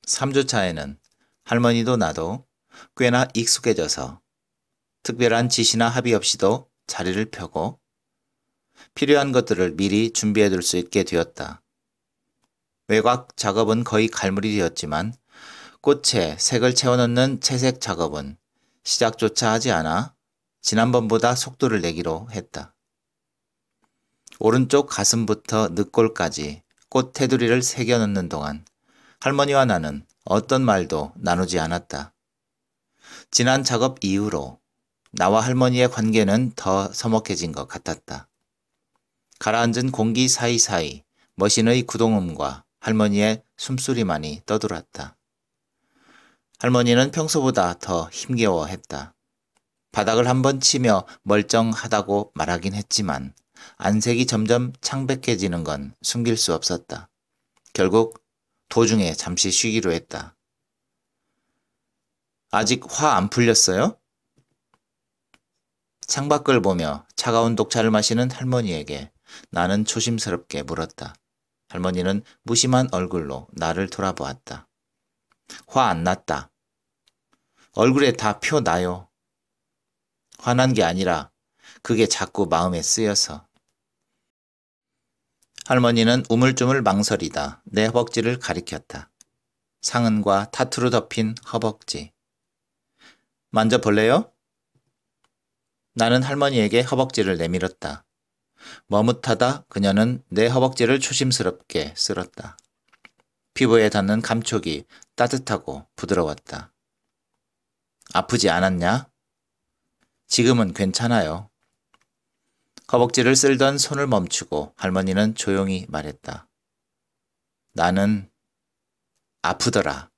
3주차에는 할머니도 나도 꽤나 익숙해져서 특별한 지시나 합의 없이도 자리를 펴고 필요한 것들을 미리 준비해둘 수 있게 되었다. 외곽 작업은 거의 갈무리 되었지만 꽃에 색을 채워넣는 채색 작업은 시작조차 하지 않아 지난번보다 속도를 내기로 했다. 오른쪽 가슴부터 늑골까지 꽃 테두리를 새겨 넣는 동안 할머니와 나는 어떤 말도 나누지 않았다. 지난 작업 이후로 나와 할머니의 관계는 더 서먹해진 것 같았다. 가라앉은 공기 사이사이 머신의 구동음과 할머니의 숨소리만이 떠돌았다. 할머니는 평소보다 더 힘겨워했다. 바닥을 한번 치며 멀쩡하다고 말하긴 했지만 안색이 점점 창백해지는 건 숨길 수 없었다. 결국 도중에 잠시 쉬기로 했다. 아직 화 안 풀렸어요? 창밖을 보며 차가운 녹차를 마시는 할머니에게 나는 조심스럽게 물었다. 할머니는 무심한 얼굴로 나를 돌아보았다. 화 안 났다. 얼굴에 다 표나요. 화난 게 아니라 그게 자꾸 마음에 쓰여서. 할머니는 우물쭈물 망설이다 내 허벅지를 가리켰다. 상은과 타투로 덮인 허벅지. 만져볼래요? 나는 할머니에게 허벅지를 내밀었다. 머뭇하다 그녀는 내 허벅지를 조심스럽게 쓸었다. 피부에 닿는 감촉이 따뜻하고 부드러웠다. 아프지 않았냐? 지금은 괜찮아요. 허벅지를 쓸던 손을 멈추고 할머니는 조용히 말했다. 나는 아프더라.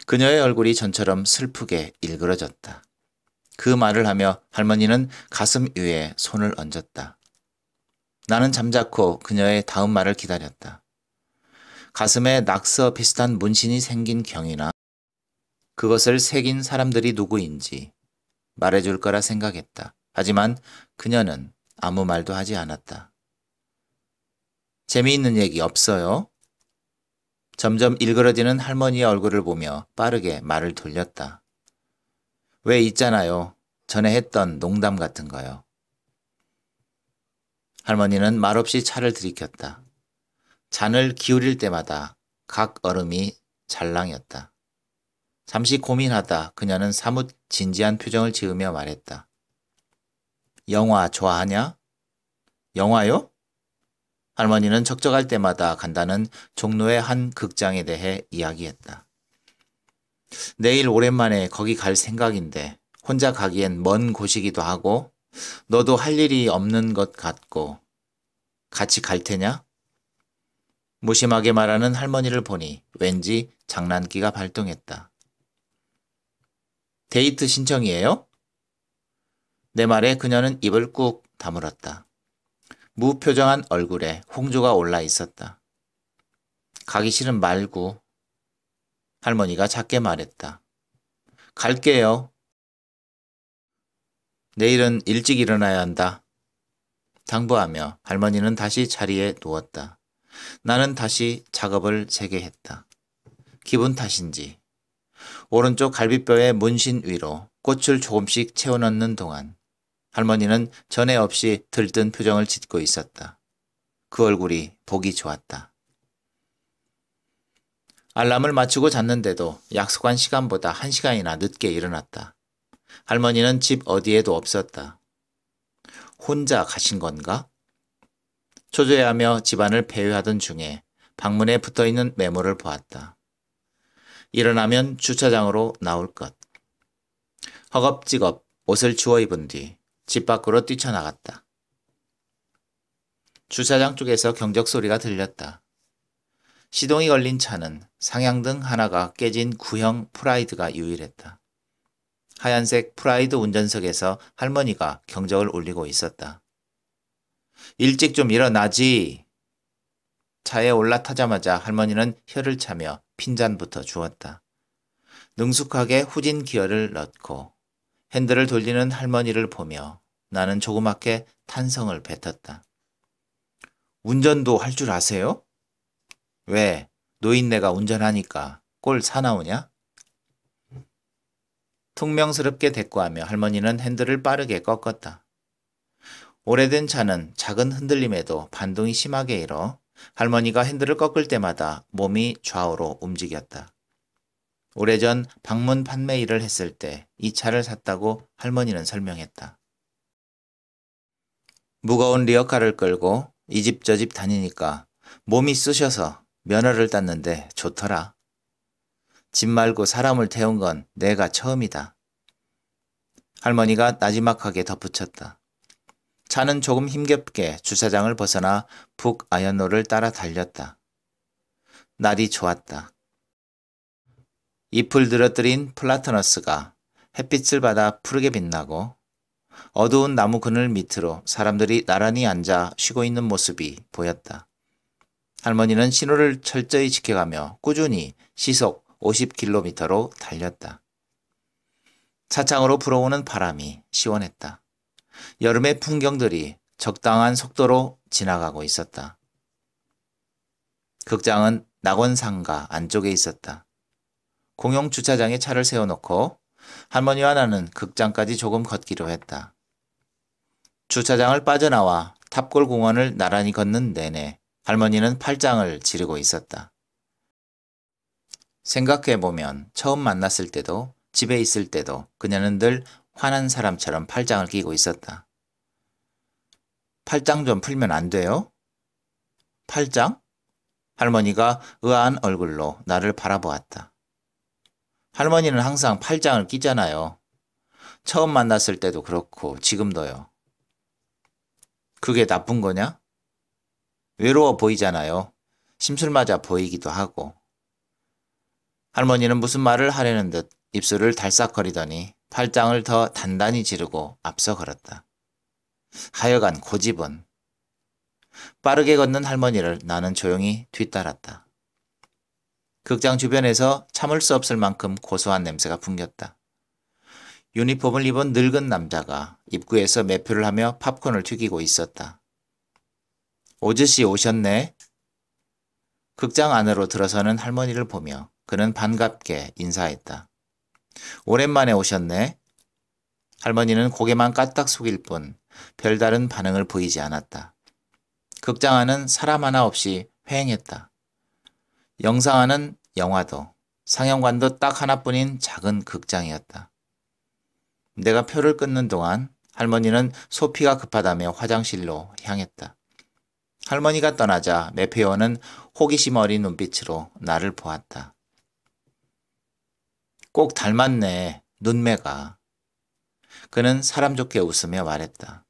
그녀의 얼굴이 전처럼 슬프게 일그러졌다. 그 말을 하며 할머니는 가슴 위에 손을 얹었다. 나는 잠자코 그녀의 다음 말을 기다렸다. 가슴에 낙서 비슷한 문신이 생긴 경이나 그것을 새긴 사람들이 누구인지 말해줄 거라 생각했다. 하지만 그녀는 아무 말도 하지 않았다. 재미있는 얘기 없어요? 점점 일그러지는 할머니의 얼굴을 보며 빠르게 말을 돌렸다. 왜 있잖아요. 전에 했던 농담 같은 거요. 할머니는 말없이 차를 들이켰다. 잔을 기울일 때마다 각 얼음이 잘랑였다. 잠시 고민하다 그녀는 사뭇 진지한 표정을 지으며 말했다. 영화 좋아하냐? 영화요? 할머니는 적적할 때마다 간다는 종로의 한 극장에 대해 이야기했다. 내일 오랜만에 거기 갈 생각인데 혼자 가기엔 먼 곳이기도 하고 너도 할 일이 없는 것 같고 같이 갈 테냐? 무심하게 말하는 할머니를 보니 왠지 장난기가 발동했다. 데이트 신청이에요? 내 말에 그녀는 입을 꾹 다물었다. 무표정한 얼굴에 홍조가 올라 있었다. 가기 싫은 말고. 할머니가 작게 말했다. 갈게요. 내일은 일찍 일어나야 한다. 당부하며 할머니는 다시 자리에 누웠다. 나는 다시 작업을 재개했다. 기분 탓인지 오른쪽 갈비뼈의 문신 위로 꽃을 조금씩 채워넣는 동안 할머니는 전에 없이 들뜬 표정을 짓고 있었다. 그 얼굴이 보기 좋았다. 알람을 맞추고 잤는데도 약속한 시간보다 1시간이나 늦게 일어났다. 할머니는 집 어디에도 없었다. 혼자 가신 건가? 초조해하며 집안을 배회하던 중에 방문에 붙어있는 메모를 보았다. 일어나면 주차장으로 나올 것. 허겁지겁 옷을 주워 입은 뒤 집 밖으로 뛰쳐나갔다. 주차장 쪽에서 경적 소리가 들렸다. 시동이 걸린 차는 상향등 하나가 깨진 구형 프라이드가 유일했다. 하얀색 프라이드 운전석에서 할머니가 경적을 울리고 있었다. 일찍 좀 일어나지. 차에 올라타자마자 할머니는 혀를 차며 핀잔부터 주었다. 능숙하게 후진 기어를 넣고 핸들을 돌리는 할머니를 보며 나는 조그맣게 탄성을 뱉었다. 운전도 할 줄 아세요? 왜? 노인네가 운전하니까 꼴 사나우냐? 퉁명스럽게 대꾸하며 할머니는 핸들을 빠르게 꺾었다. 오래된 차는 작은 흔들림에도 반동이 심하게 일어 할머니가 핸들을 꺾을 때마다 몸이 좌우로 움직였다. 오래전 방문 판매 일을 했을 때 이 차를 샀다고 할머니는 설명했다. 무거운 리어카를 끌고 이 집 저 집 다니니까 몸이 쑤셔서 면허를 땄는데 좋더라. 집 말고 사람을 태운 건 내가 처음이다. 할머니가 나지막하게 덧붙였다. 차는 조금 힘겹게 주차장을 벗어나 북아현로를 따라 달렸다. 날이 좋았다. 잎을 늘어뜨린 플라타너스가 햇빛을 받아 푸르게 빛나고 어두운 나무 그늘 밑으로 사람들이 나란히 앉아 쉬고 있는 모습이 보였다. 할머니는 신호를 철저히 지켜가며 꾸준히 시속 50km로 달렸다. 차창으로 불어오는 바람이 시원했다. 여름의 풍경들이 적당한 속도로 지나가고 있었다. 극장은 낙원상가 안쪽에 있었다. 공용 주차장에 차를 세워놓고 할머니와 나는 극장까지 조금 걷기로 했다. 주차장을 빠져나와 탑골 공원을 나란히 걷는 내내 할머니는 팔짱을 지르고 있었다. 생각해보면 처음 만났을 때도 집에 있을 때도 그녀는 늘 화난 사람처럼 팔짱을 끼고 있었다. 팔짱 좀 풀면 안 돼요? 팔짱? 할머니가 의아한 얼굴로 나를 바라보았다. 할머니는 항상 팔짱을 끼잖아요. 처음 만났을 때도 그렇고 지금도요. 그게 나쁜 거냐? 외로워 보이잖아요. 심술 맞아 보이기도 하고. 할머니는 무슨 말을 하려는 듯 입술을 달싹거리더니 팔짱을 더 단단히 지르고 앞서 걸었다. 하여간 고집은. 빠르게 걷는 할머니를 나는 조용히 뒤따랐다. 극장 주변에서 참을 수 없을 만큼 고소한 냄새가 풍겼다. 유니폼을 입은 늙은 남자가 입구에서 매표를 하며 팝콘을 튀기고 있었다. 오즈씨 오셨네? 극장 안으로 들어서는 할머니를 보며 그는 반갑게 인사했다. 오랜만에 오셨네? 할머니는 고개만 까딱 숙일 뿐 별다른 반응을 보이지 않았다. 극장 안은 사람 하나 없이 회행했다. 영상하는 영화도 상영관도 딱 하나뿐인 작은 극장이었다. 내가 표를 끊는 동안 할머니는 소피가 급하다며 화장실로 향했다. 할머니가 떠나자 매표원은 호기심 어린 눈빛으로 나를 보았다. 꼭 닮았네, 눈매가. 그는 사람 좋게 웃으며 말했다.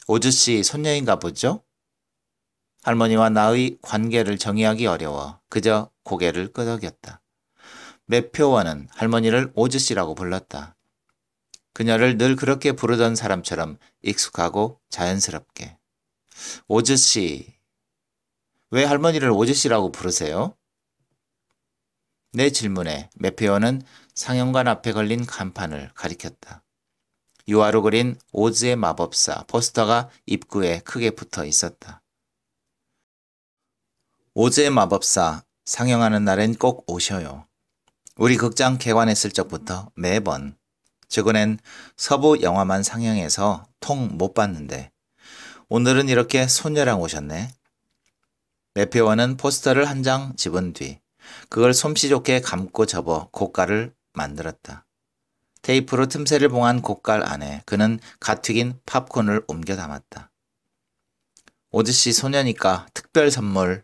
오즈씨 손녀인가 보죠? 할머니와 나의 관계를 정의하기 어려워 그저 고개를 끄덕였다. 매표원은 할머니를 오즈씨라고 불렀다. 그녀를 늘 그렇게 부르던 사람처럼 익숙하고 자연스럽게. 오즈씨. 왜 할머니를 오즈씨라고 부르세요? 내 질문에 매표원은 상영관 앞에 걸린 간판을 가리켰다. 유화로 그린 오즈의 마법사 포스터가 입구에 크게 붙어 있었다. 오즈의 마법사 상영하는 날엔 꼭 오셔요. 우리 극장 개관했을 적부터 매번, 최근엔 서부 영화만 상영해서 통 못 봤는데 오늘은 이렇게 손녀랑 오셨네. 매표원은 포스터를 한 장 집은 뒤 그걸 솜씨 좋게 감고 접어 고깔을 만들었다. 테이프로 틈새를 봉한 고깔 안에 그는 갓 튀긴 팝콘을 옮겨 담았다. 오즈씨 소녀니까 특별 선물.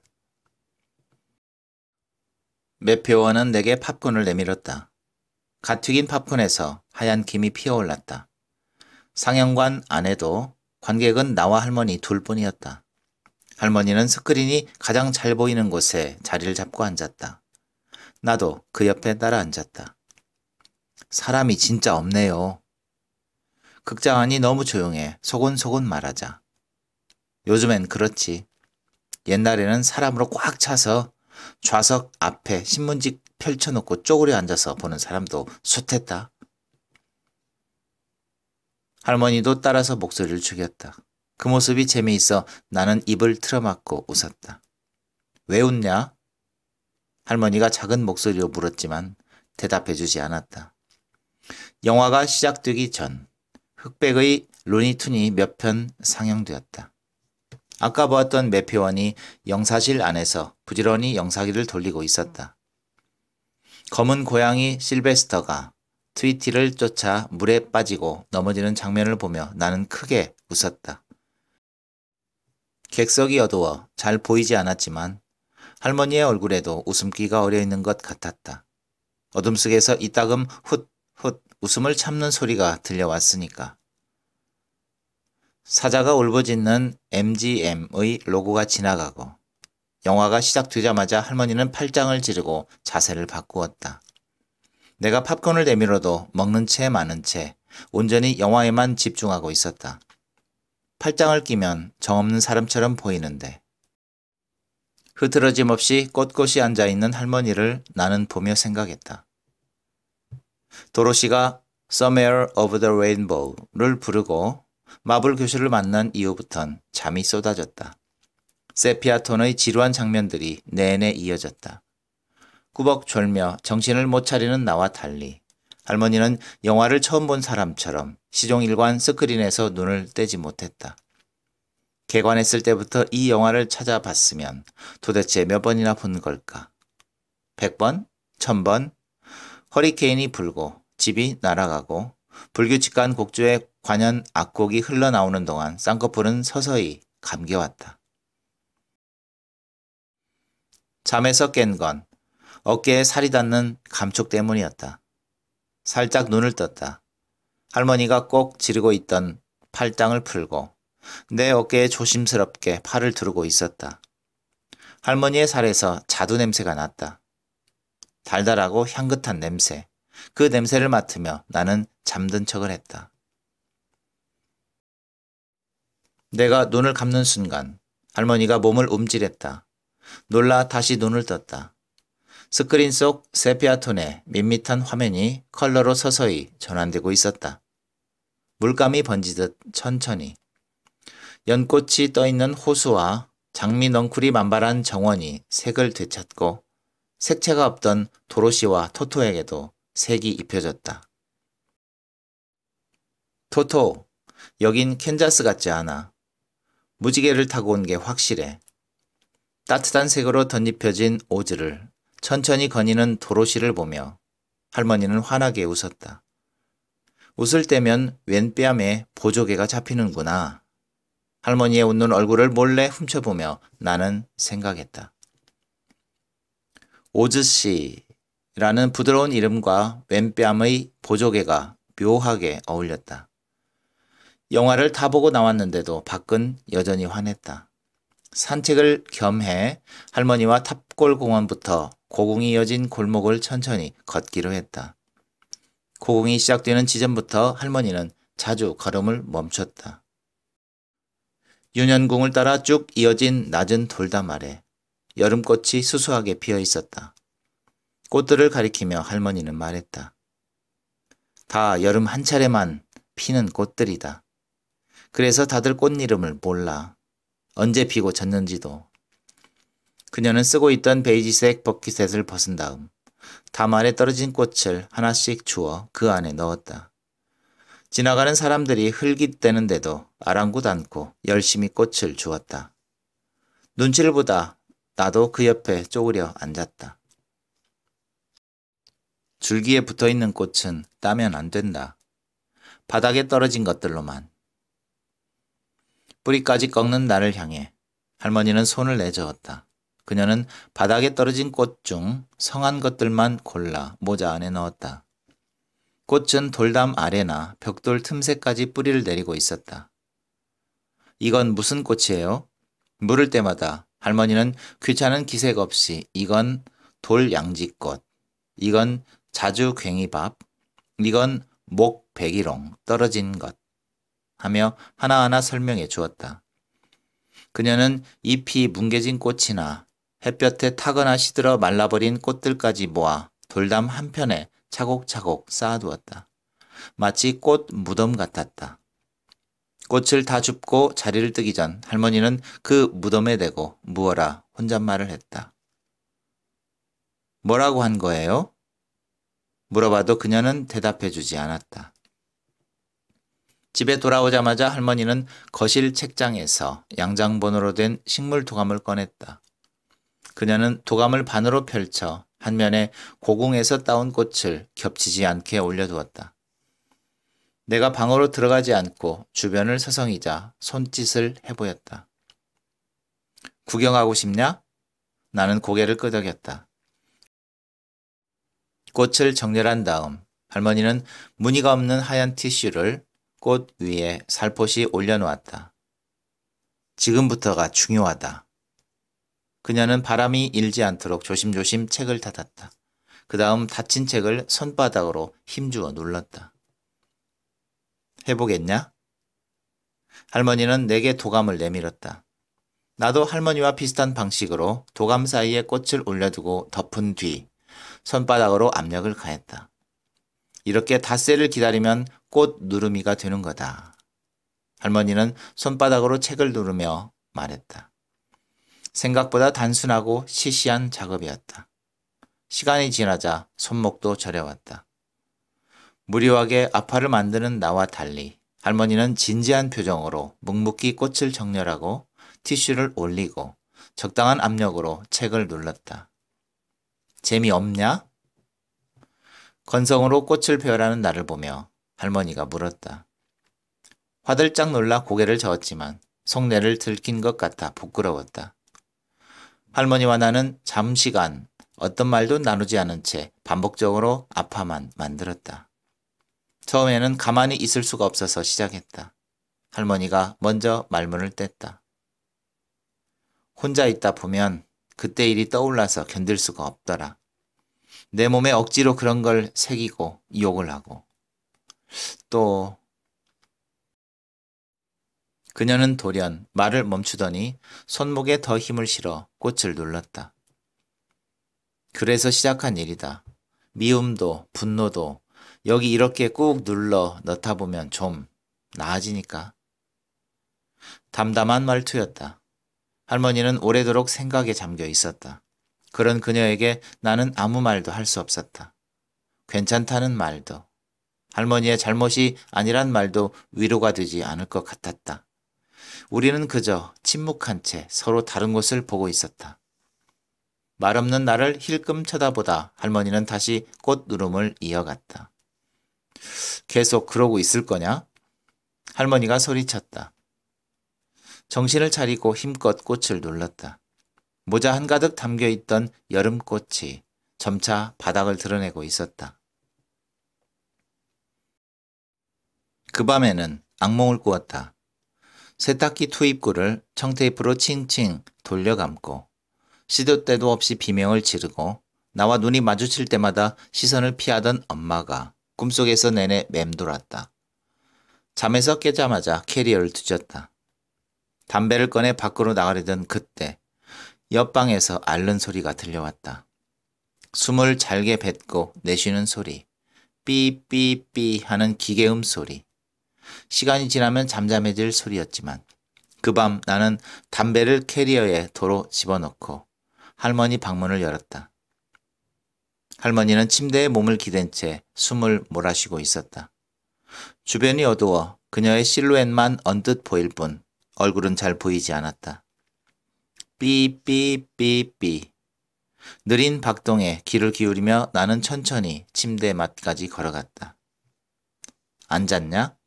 매표원은 내게 팝콘을 내밀었다. 갓 튀긴 팝콘에서 하얀 김이 피어올랐다. 상영관 안에도 관객은 나와 할머니 둘뿐이었다. 할머니는 스크린이 가장 잘 보이는 곳에 자리를 잡고 앉았다. 나도 그 옆에 따라 앉았다. 사람이 진짜 없네요. 극장 안이 너무 조용해 소곤소곤 말하자. 요즘엔 그렇지. 옛날에는 사람으로 꽉 차서 좌석 앞에 신문지 펼쳐놓고 쪼그려 앉아서 보는 사람도 숱했다. 할머니도 따라서 목소리를 죽였다. 그 모습이 재미있어 나는 입을 틀어막고 웃었다. 왜 웃냐? 할머니가 작은 목소리로 물었지만 대답해주지 않았다. 영화가 시작되기 전 흑백의 로니툰이 몇 편 상영되었다. 아까 보았던 매표원이 영사실 안에서 부지런히 영사기를 돌리고 있었다. 검은 고양이 실베스터가 트위티를 쫓아 물에 빠지고 넘어지는 장면을 보며 나는 크게 웃었다. 객석이 어두워 잘 보이지 않았지만 할머니의 얼굴에도 웃음기가 어려있는 것 같았다. 어둠 속에서 이따금 훗훗 웃음을 참는 소리가 들려왔으니까. 사자가 울부짖는 MGM의 로고가 지나가고 영화가 시작되자마자 할머니는 팔짱을 지르고 자세를 바꾸었다. 내가 팝콘을 내밀어도 먹는 채 마는 채 온전히 영화에만 집중하고 있었다. 팔짱을 끼면 정없는 사람처럼 보이는데 흐트러짐 없이 꼿꼿이 앉아있는 할머니를 나는 보며 생각했다. 도로시가 Somewhere Over the Rainbow를 부르고 마블 교수를 만난 이후부턴 잠이 쏟아졌다. 세피아 톤의 지루한 장면들이 내내 이어졌다. 꾸벅 졸며 정신을 못 차리는 나와 달리 할머니는 영화를 처음 본 사람처럼 시종일관 스크린에서 눈을 떼지 못했다. 개관했을 때부터 이 영화를 찾아봤으면 도대체 몇 번이나 본 걸까? 100번? 1000번? 허리케인이 불고 집이 날아가고 불규칙한 곡조의 관현 악곡이 흘러나오는 동안 쌍꺼풀은 서서히 감겨왔다. 잠에서 깬 건 어깨에 살이 닿는 감촉 때문이었다. 살짝 눈을 떴다. 할머니가 꼭 지르고 있던 팔짱을 풀고 내 어깨에 조심스럽게 팔을 두르고 있었다. 할머니의 살에서 자두 냄새가 났다. 달달하고 향긋한 냄새. 그 냄새를 맡으며 나는 잠든 척을 했다. 내가 눈을 감는 순간 할머니가 몸을 움찔했다. 놀라 다시 눈을 떴다. 스크린 속 세피아톤의 밋밋한 화면이 컬러로 서서히 전환되고 있었다. 물감이 번지듯 천천히. 연꽃이 떠있는 호수와 장미 넝쿨이 만발한 정원이 색을 되찾고 색채가 없던 도로시와 토토에게도 색이 입혀졌다. 토토, 여긴 캔자스 같지 않아. 무지개를 타고 온 게 확실해. 따뜻한 색으로 덧입혀진 오즈를 천천히 거니는 도로시를 보며 할머니는 환하게 웃었다. 웃을 때면 왼 뺨에 보조개가 잡히는구나. 할머니의 웃는 얼굴을 몰래 훔쳐보며 나는 생각했다. 오즈씨라는 부드러운 이름과 왼뺨의 보조개가 묘하게 어울렸다. 영화를 다 보고 나왔는데도 밖은 여전히 환했다. 산책을 겸해 할머니와 탑골공원부터 고궁이 이어진 골목을 천천히 걷기로 했다. 고궁이 시작되는 지점부터 할머니는 자주 걸음을 멈췄다. 윤현궁을 따라 쭉 이어진 낮은 돌담 아래 여름꽃이 수수하게 피어 있었다. 꽃들을 가리키며 할머니는 말했다. 다 여름 한 차례만 피는 꽃들이다. 그래서 다들 꽃 이름을 몰라. 언제 피고 졌는지도. 그녀는 쓰고 있던 베이지색 버킷햇을 벗은 다음 담 아래 떨어진 꽃을 하나씩 주워 그 안에 넣었다. 지나가는 사람들이 흘깃대는데도 아랑곳 않고 열심히 꽃을 주었다. 눈치를 보다 나도 그 옆에 쪼그려 앉았다. 줄기에 붙어있는 꽃은 따면 안 된다. 바닥에 떨어진 것들로만. 뿌리까지 꺾는 나를 향해 할머니는 손을 내저었다. 그녀는 바닥에 떨어진 꽃 중 성한 것들만 골라 모자 안에 넣었다. 꽃은 돌담 아래나 벽돌 틈새까지 뿌리를 내리고 있었다. 이건 무슨 꽃이에요? 물을 때마다 할머니는 귀찮은 기색 없이 이건 돌양지꽃, 이건 자주괭이밥, 이건 목백일홍 떨어진 것 하며 하나하나 설명해 주었다. 그녀는 잎이 뭉개진 꽃이나 햇볕에 타거나 시들어 말라버린 꽃들까지 모아 돌담 한편에 차곡차곡 쌓아두었다. 마치 꽃 무덤 같았다. 꽃을 다 줍고 자리를 뜨기 전 할머니는 그 무덤에 대고 무어라 혼잣말을 했다. 뭐라고 한 거예요? 물어봐도 그녀는 대답해 주지 않았다. 집에 돌아오자마자 할머니는 거실 책장에서 양장본으로 된 식물 도감을 꺼냈다. 그녀는 도감을 반으로 펼쳐 한 면에 고궁에서 따온 꽃을 겹치지 않게 올려두었다. 내가 방으로 들어가지 않고 주변을 서성이자 손짓을 해보였다. 구경하고 싶냐? 나는 고개를 끄덕였다. 꽃을 정렬한 다음 할머니는 무늬가 없는 하얀 티슈를 꽃 위에 살포시 올려놓았다. 지금부터가 중요하다. 그녀는 바람이 일지 않도록 조심조심 책을 닫았다. 그 다음 닫힌 책을 손바닥으로 힘주어 눌렀다. 해보겠냐? 할머니는 내게 도감을 내밀었다. 나도 할머니와 비슷한 방식으로 도감 사이에 꽃을 올려두고 덮은 뒤 손바닥으로 압력을 가했다. 이렇게 닷새를 기다리면 꽃 누르미가 되는 거다. 할머니는 손바닥으로 책을 누르며 말했다. 생각보다 단순하고 시시한 작업이었다. 시간이 지나자 손목도 저려왔다. 무료하게 아파를 만드는 나와 달리 할머니는 진지한 표정으로 묵묵히 꽃을 정렬하고 티슈를 올리고 적당한 압력으로 책을 눌렀다. 재미없냐? 건성으로 꽃을 베어라는 나를 보며 할머니가 물었다. 화들짝 놀라 고개를 저었지만 속내를 들킨 것 같아 부끄러웠다. 할머니와 나는 잠시간 어떤 말도 나누지 않은 채 반복적으로 아파만 만들었다. 처음에는 가만히 있을 수가 없어서 시작했다. 할머니가 먼저 말문을 뗐다. 혼자 있다 보면 그때 일이 떠올라서 견딜 수가 없더라. 내 몸에 억지로 그런 걸 새기고 욕을 하고 또 그녀는 돌연 말을 멈추더니 손목에 더 힘을 실어 꽃을 눌렀다. 그래서 시작한 일이다. 미움도 분노도 여기 이렇게 꾹 눌러 넣다 보면 좀 나아지니까. 담담한 말투였다. 할머니는 오래도록 생각에 잠겨 있었다. 그런 그녀에게 나는 아무 말도 할 수 없었다. 괜찮다는 말도, 할머니의 잘못이 아니란 말도 위로가 되지 않을 것 같았다. 우리는 그저 침묵한 채 서로 다른 곳을 보고 있었다. 말 없는 나를 힐끔 쳐다보다 할머니는 다시 꽃 누름을 이어갔다. 계속 그러고 있을 거냐? 할머니가 소리쳤다. 정신을 차리고 힘껏 꽃을 눌렀다. 모자 한가득 담겨있던 여름꽃이 점차 바닥을 드러내고 있었다. 그 밤에는 악몽을 꾸었다. 세탁기 투입구를 청테이프로 칭칭 돌려감고 시도 때도 없이 비명을 지르고 나와 눈이 마주칠 때마다 시선을 피하던 엄마가 꿈속에서 내내 맴돌았다. 잠에서 깨자마자 캐리어를 뒤졌다. 담배를 꺼내 밖으로 나가려던 그때 옆방에서 앓는 소리가 들려왔다. 숨을 잘게 뱉고 내쉬는 소리, 삐삐삐 하는 기계음 소리. 시간이 지나면 잠잠해질 소리였지만 그 밤 나는 담배를 캐리어에 도로 집어넣고 할머니 방문을 열었다. 할머니는 침대에 몸을 기댄 채 숨을 몰아쉬고 있었다. 주변이 어두워 그녀의 실루엣만 언뜻 보일 뿐 얼굴은 잘 보이지 않았다. 삐삐삐삐. 느린 박동에 귀를 기울이며 나는 천천히 침대 맡까지 걸어갔다. 앉았냐?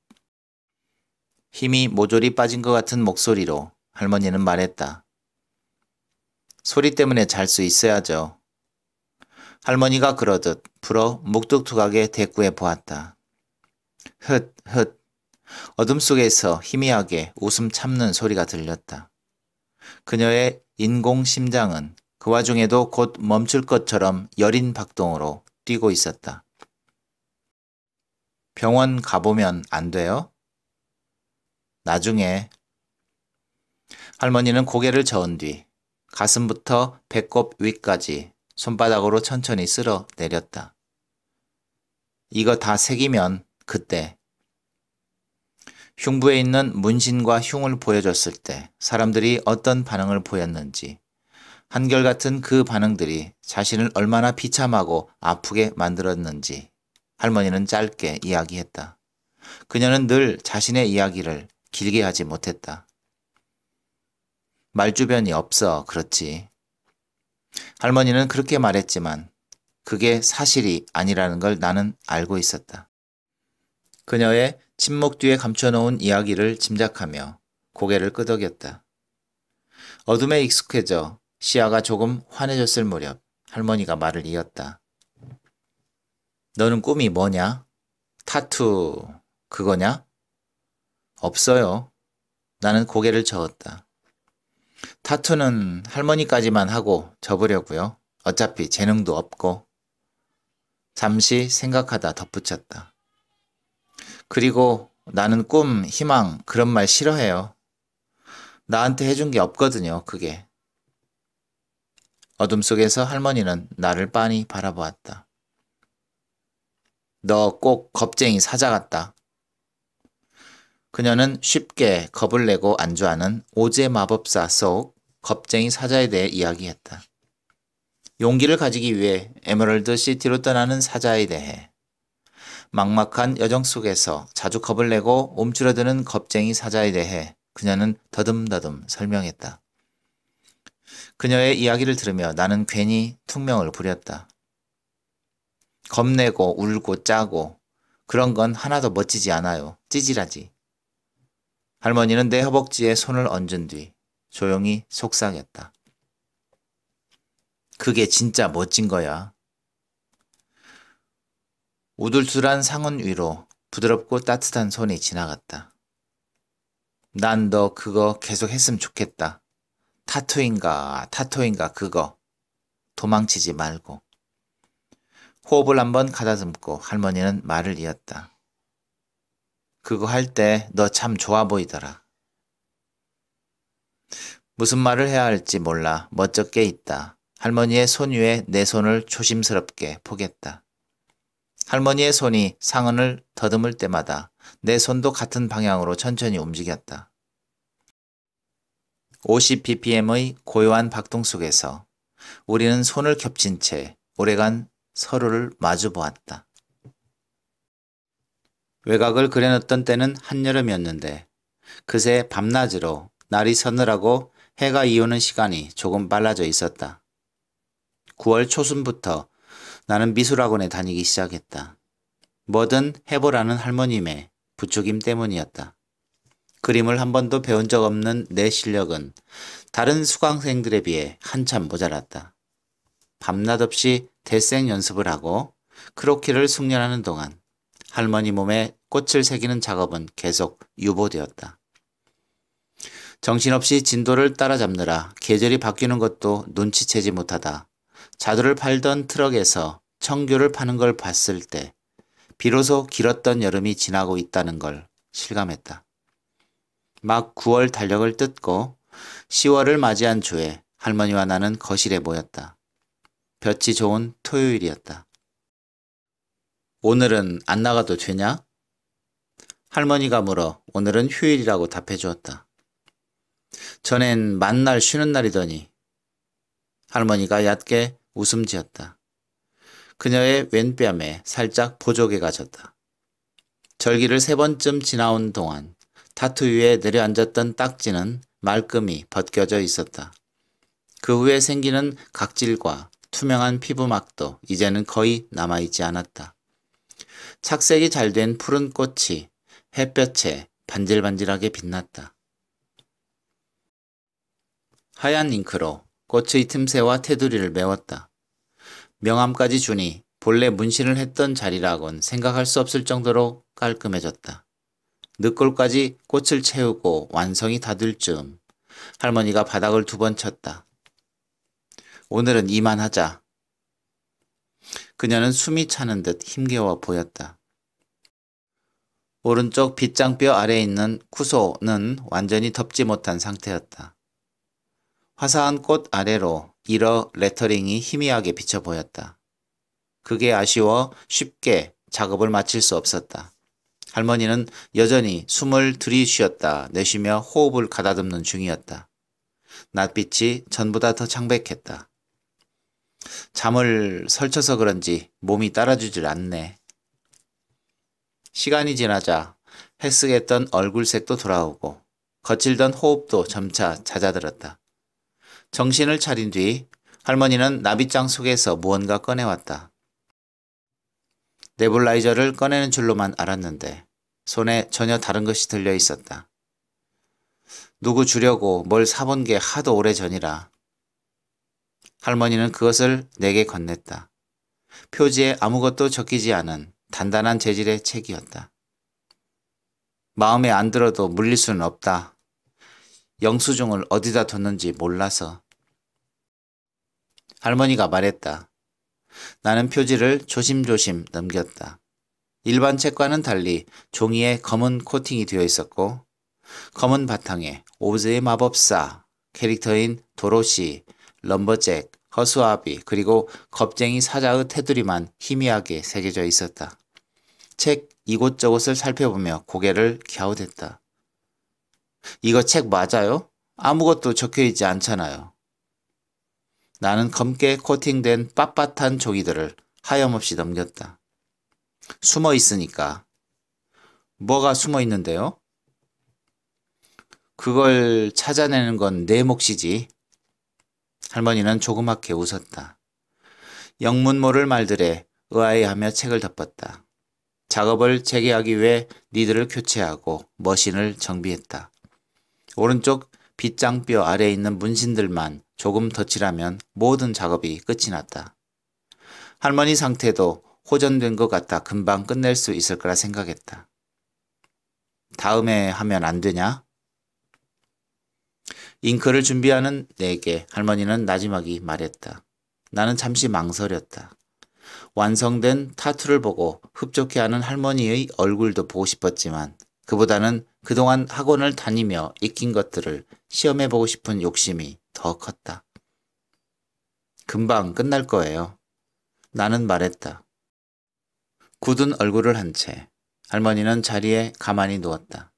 힘이 모조리 빠진 것 같은 목소리로 할머니는 말했다. 소리 때문에 잘 수 있어야죠. 할머니가 그러듯 풀어 묵뚝뚝하게 대꾸해 보았다. 흣흣. 어둠 속에서 희미하게 웃음 참는 소리가 들렸다. 그녀의 인공 심장은 그 와중에도 곧 멈출 것처럼 여린 박동으로 뛰고 있었다. 병원 가보면 안 돼요? 나중에. 할머니는 고개를 저은 뒤 가슴부터 배꼽 위까지 손바닥으로 천천히 쓸어 내렸다. 이거 다 새기면 그때. 흉부에 있는 문신과 흉을 보여줬을 때 사람들이 어떤 반응을 보였는지 한결같은 그 반응들이 자신을 얼마나 비참하고 아프게 만들었는지 할머니는 짧게 이야기했다. 그녀는 늘 자신의 이야기를 길게 하지 못했다. 말주변이 없어 그렇지. 할머니는 그렇게 말했지만 그게 사실이 아니라는 걸 나는 알고 있었다. 그녀의 침묵 뒤에 감춰놓은 이야기를 짐작하며 고개를 끄덕였다. 어둠에 익숙해져 시야가 조금 환해졌을 무렵 할머니가 말을 이었다. 너는 꿈이 뭐냐? 타투 그거냐? 없어요. 나는 고개를 저었다. 타투는 할머니까지만 하고 접으려고요. 어차피 재능도 없고. 잠시 생각하다 덧붙였다. 그리고 나는 꿈, 희망 그런 말 싫어해요. 나한테 해준 게 없거든요, 그게. 어둠 속에서 할머니는 나를 빤히 바라보았다. 너 꼭 겁쟁이 사자 같다. 그녀는 쉽게 겁을 내고 안주하는 오제 마법사 속 겁쟁이 사자에 대해 이야기했다. 용기를 가지기 위해 에메랄드 시티로 떠나는 사자에 대해, 막막한 여정 속에서 자주 겁을 내고 움츠러드는 겁쟁이 사자에 대해 그녀는 더듬더듬 설명했다. 그녀의 이야기를 들으며 나는 괜히 퉁명을 부렸다. 겁내고 울고 짜고 그런 건 하나도 멋지지 않아요. 찌질하지. 할머니는 내 허벅지에 손을 얹은 뒤 조용히 속삭였다. 그게 진짜 멋진 거야. 우둘투둘한 상은 위로 부드럽고 따뜻한 손이 지나갔다. 난 너 그거 계속 했으면 좋겠다. 타투인가 그거. 도망치지 말고. 호흡을 한번 가다듬고 할머니는 말을 이었다. 그거 할 때 너 참 좋아 보이더라. 무슨 말을 해야 할지 몰라 멋쩍게 있다. 할머니의 손 위에 내 손을 조심스럽게 포겠다. 할머니의 손이 상흔을 더듬을 때마다 내 손도 같은 방향으로 천천히 움직였다. 50bpm의 고요한 박동 속에서 우리는 손을 겹친 채 오래간 서로를 마주 보았다. 외곽을 그려놓던 때는 한여름이었는데 그새 밤낮으로 날이 서늘하고 해가 이오는 시간이 조금 빨라져 있었다. 9월 초순부터 나는 미술학원에 다니기 시작했다. 뭐든 해보라는 할머님의 부추김 때문이었다. 그림을 한 번도 배운 적 없는 내 실력은 다른 수강생들에 비해 한참 모자랐다. 밤낮 없이 대생 연습을 하고 크로키를 숙련하는 동안 할머니 몸에 꽃을 새기는 작업은 계속 유보되었다. 정신없이 진도를 따라잡느라 계절이 바뀌는 것도 눈치채지 못하다 자두를 팔던 트럭에서 청귤을 파는 걸 봤을 때 비로소 길었던 여름이 지나고 있다는 걸 실감했다. 막 9월 달력을 뜯고 10월을 맞이한 주에 할머니와 나는 거실에 모였다. 볕이 좋은 토요일이었다. 오늘은 안 나가도 되냐? 할머니가 물어 오늘은 휴일이라고 답해 주었다. 전엔 만날 쉬는 날이더니. 할머니가 얕게 웃음 지었다. 그녀의 왼뺨에 살짝 보조개가 졌다. 절기를 3번쯤 지나온 동안 타투 위에 내려앉았던 딱지는 말끔히 벗겨져 있었다. 그 후에 생기는 각질과 투명한 피부막도 이제는 거의 남아있지 않았다. 착색이 잘 된 푸른 꽃이 햇볕에 반질반질하게 빛났다. 하얀 잉크로 꽃의 틈새와 테두리를 메웠다. 명암까지 주니 본래 문신을 했던 자리라곤 생각할 수 없을 정도로 깔끔해졌다. 늑골까지 꽃을 채우고 완성이 다 될 즈음 할머니가 바닥을 2번 쳤다. 오늘은 이만하자. 그녀는 숨이 차는 듯 힘겨워 보였다. 오른쪽 빗장뼈 아래에 있는 쿠소는 완전히 덮지 못한 상태였다. 화사한 꽃 아래로 일어 레터링이 희미하게 비쳐 보였다. 그게 아쉬워 쉽게 작업을 마칠 수 없었다. 할머니는 여전히 숨을 들이쉬었다 내쉬며 호흡을 가다듬는 중이었다. 낯빛이 전보다 더 창백했다. 잠을 설쳐서 그런지 몸이 따라주질 않네. 시간이 지나자 헬쓱했던 얼굴색도 돌아오고 거칠던 호흡도 점차 잦아들었다. 정신을 차린 뒤 할머니는 나빗장 속에서 무언가 꺼내왔다. 네불라이저를 꺼내는 줄로만 알았는데 손에 전혀 다른 것이 들려 있었다. 누구 주려고 뭘 사본 게 하도 오래전이라. 할머니는 그것을 내게 건넸다. 표지에 아무것도 적히지 않은 단단한 재질의 책이었다. 마음에 안 들어도 물릴 수는 없다. 영수증을 어디다 뒀는지 몰라서. 할머니가 말했다. 나는 표지를 조심조심 넘겼다. 일반 책과는 달리 종이에 검은 코팅이 되어 있었고 검은 바탕에 오즈의 마법사, 캐릭터인 도로시, 럼버잭, 허수아비 그리고 겁쟁이 사자의 테두리만 희미하게 새겨져 있었다. 책 이곳저곳을 살펴보며 고개를 갸웃했다. 이거 책 맞아요? 아무것도 적혀있지 않잖아요. 나는 검게 코팅된 빳빳한 종이들을 하염없이 넘겼다. 숨어 있으니까. 뭐가 숨어 있는데요? 그걸 찾아내는 건 내 몫이지. 할머니는 조그맣게 웃었다. 영문 모를 말들에 의아해하며 책을 덮었다. 작업을 재개하기 위해 니들을 교체하고 머신을 정비했다. 오른쪽 빗장뼈 아래에 있는 문신들만 조금 덧칠하면 모든 작업이 끝이 났다. 할머니 상태도 호전된 것 같아 금방 끝낼 수 있을 거라 생각했다. 다음에 하면 안 되냐? 잉크를 준비하는 내게 할머니는 나지막이 말했다. 나는 잠시 망설였다. 완성된 타투를 보고 흡족해하는 할머니의 얼굴도 보고 싶었지만 그보다는 그동안 학원을 다니며 익힌 것들을 시험해보고 싶은 욕심이 더 컸다. 금방 끝날 거예요. 나는 말했다. 굳은 얼굴을 한 채 할머니는 자리에 가만히 누웠다.